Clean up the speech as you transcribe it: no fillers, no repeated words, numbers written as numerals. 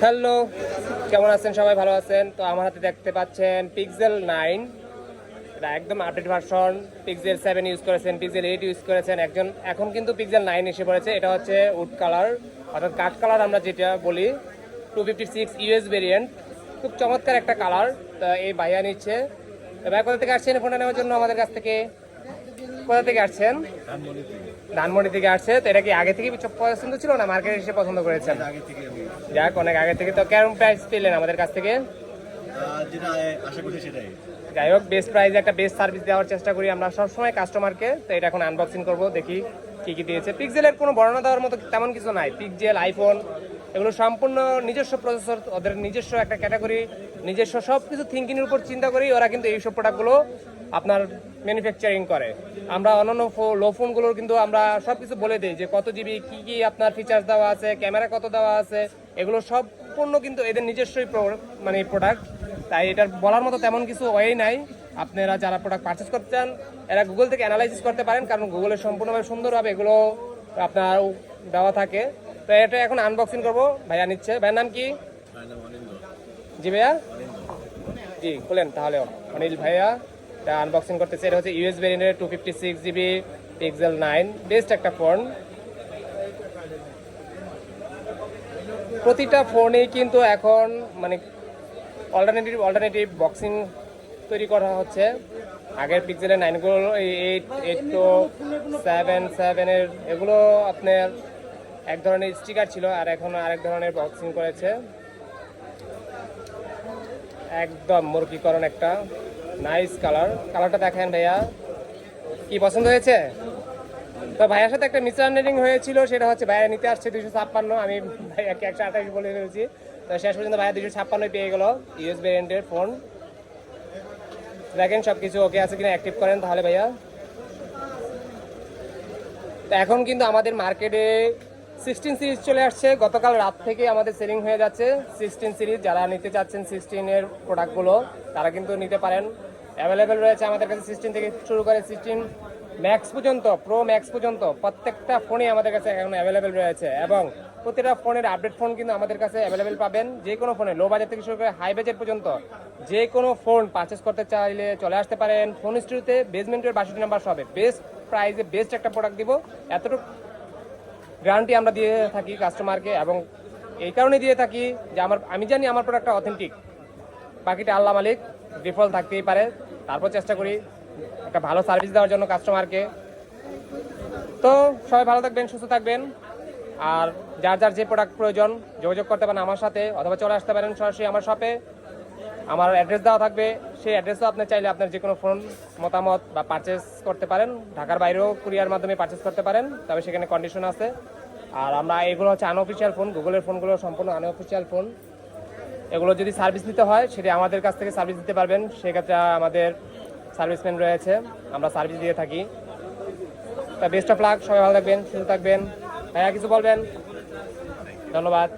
Hello, কেমন আছেন? সবাই ভালো আছেন? তো আমার হাতে দেখতে পাচ্ছেন পিক্সেল 9। এটা একদম আপডেট ভার্সন। পিক্সেল 7 ইউজ করেছেন, পিক্সেল 8 ইউজ করেছেন একজন, এখন কিন্তু পিক্সেল 9 এসে পড়েছে। এটা হচ্ছে উড কালার, অর্থাৎ কাঠ কালার আমরা যেটা বলি। 256 ইউএস ভেরিয়েন্ট, খুব চমৎকার একটা কালার। তা এই ভাইয়া নিচ্ছে। তো ভাই কোথা থেকে আসছেন ফোনটা নেওয়ার জন্য আমাদের কাছ থেকে? কোথা থেকে আসছেন? ধানমন্ডি থেকে আসছে। তো এটা কি আগে থেকে পছন্দ ছিল না মার্কেটে এসে পছন্দ করেছেন? যাক, অনেক আগে থেকে। তো কেমন প্রাইস পেলেন আমাদের কাছ থেকে? যেটা আশা করছি সেটাই। যাই হোক, বেস্ট প্রাইসে একটা বেস্ট সার্ভিস দেওয়ার চেষ্টা করি আমরা সবসময় কাস্টমারকে। তো এটা এখন আনবক্সিং করব, দেখি কি কি দিয়েছে। পিক্সেলের কোনো বর্ণনা দেওয়ার মতো তেমন কিছু নাই। পিক্সেল, আইফোন এগুলো সম্পূর্ণ নিজস্ব প্রসেসর, ওদের নিজস্ব একটা ক্যাটাগরি, নিজস্ব সব কিছু থিঙ্কিংয়ের উপর চিন্তা করি ওরা কিন্তু এইসব প্রোডাক্টগুলো আপনার ম্যানুফ্যাকচারিং করে। আমরা অন্যান্য লো ফোনগুলোর কিন্তু আমরা সব কিছু বলে দিই যে কত জিবি, কী কী আপনার ফিচার্স দেওয়া আছে, ক্যামেরা কত দেওয়া আছে, এগুলো সম্পূর্ণ কিন্তু এদের নিজস্বই মানে প্রোডাক্ট। তাই এটার বলার মতো তেমন কিছু ওয়েই নাই। আপনারা যারা প্রোডাক্ট পারচেস করতে চান এরা গুগল থেকে অ্যানালাইসিস করতে পারেন, কারণ গুগলে সম্পূর্ণভাবে সুন্দরভাবে এগুলো আপনার দেওয়া থাকে। তো এটা এখন আনবক্সিং করবো। ভাইয়া নিচ্ছে। ভাইয়ের নাম কি? জি ভাইয়া, জি খুলেন তাহলে। অনিল ভাইয়া এটা আনবক্সিং করতেছে। এটা হচ্ছে ইউএস ভেরিয়েন্টের 256 জিবি পিক্সেল 9, বেস্ট একটা ফোন। প্রতিটা ফোনেই কিন্তু এখন মানে অল্টারনেটিভ বক্সিং তৈরি করা হচ্ছে। আগের পিক্সেলের 9গুলো, এই 8 তো 7 এগুলো আপনার এক ধরনের স্টিকার ছিল, আর এখন আরেক ধরনের বক্সিং করেছে। একদম মুরগিকরণ একটা নাইস কালারটা দেখেন ভাইয়া, কি পছন্দ হয়েছে? তো ভাইয়ার সাথে একটা মিসআন্ডারস্ট্যান্ডিং হয়েছিল, সেটা হচ্ছে ভাইয়া নিতে আসছে 256, আমি ভাইয়াকে 128 বলে ফেলেছি। তো শেষ পর্যন্ত ভাইয়া 256 পেয়ে গেল ইউএস ভেরিয়েন্টের ফোন। দেখেন সব কিছু ওকে আছে কিনা, অ্যাক্টিভ করেন তাহলে ভাইয়া। তো এখন কিন্তু আমাদের মার্কেটে 16 সিরিজ চলে আসছে। গতকাল রাত থেকে আমাদের সেলিং হয়ে যাচ্ছে 16 সিরিজ। যারা নিতে চাচ্ছেন 16-এর প্রোডাক্টগুলো তারা কিন্তু নিতে পারেন। অ্যাভেলেবেল রয়েছে আমাদের কাছে 16 থেকে শুরু করে 16 ম্যাক্স পর্যন্ত, প্রো ম্যাক্স পর্যন্ত প্রত্যেকটা ফোনই আমাদের কাছে এখন অ্যাভেলেবেল রয়েছে। এবং প্রতিটা ফোনের আপডেট ফোন কিন্তু আমাদের কাছে অ্যাভেলেবেল পাবেন। যে কোনো ফোনে, লো বাজেট থেকে শুরু করে হাই বাজেট পর্যন্ত যে কোনো ফোন পারচেস করতে চাইলে চলে আসতে পারেন ফোন স্টুডিওতে। বেসমেন্টের 62 নাম্বার শপে বেস্ট প্রাইসে বেস্ট একটা প্রোডাক্ট দিব, এতটুকু গ্যারান্টি আমরা দিয়ে থাকি কাস্টমারকে। এবং এই কারণে দিয়ে থাকি যে আমি জানি আমার প্রোডাক্টটা অথেন্টিক। বাকিটা আল্লাহ মালিক, ডিফল্ট থাকতেই পারে। তারপর চেষ্টা করি একটা ভালো সার্ভিস দেওয়ার জন্য কাস্টমারকে। তো সবাই ভালো থাকবেন, সুস্থ থাকবেন। আর যার যার যে প্রোডাক্ট প্রয়োজন যোগাযোগ করতে পারেন আমার সাথে, অথবা চলে আসতে পারেন সরাসরি আমার শপে। আমার অ্যাড্রেস দেওয়া থাকবে, সেই অ্যাড্রেসও আপনি চাইলে আপনার যে কোনো ফোন মতামত বা পারচেস করতে পারেন। ঢাকার বাইরেও কুরিয়ার মাধ্যমে পারচেস করতে পারেন, তবে সেখানে কন্ডিশন আছে। আর আমরা এগুলো হচ্ছে আনঅফিসিয়াল ফোন, গুগলের ফোনগুলো সম্পূর্ণ আনঅফিসিয়াল ফোন। এগুলো যদি সার্ভিস নিতে হয় সেটি আমাদের কাছ থেকে সার্ভিস দিতে পারবেন। সেক্ষেত্রে আমাদের সার্ভিসম্যান রয়েছে, আমরা সার্ভিস দিয়ে থাকি। তা বেস্ট অফ লাক, সবাই ভালো থাকবেন, সুস্থ থাকবেন। ভাইয়া কিছু বলবেন? ধন্যবাদ।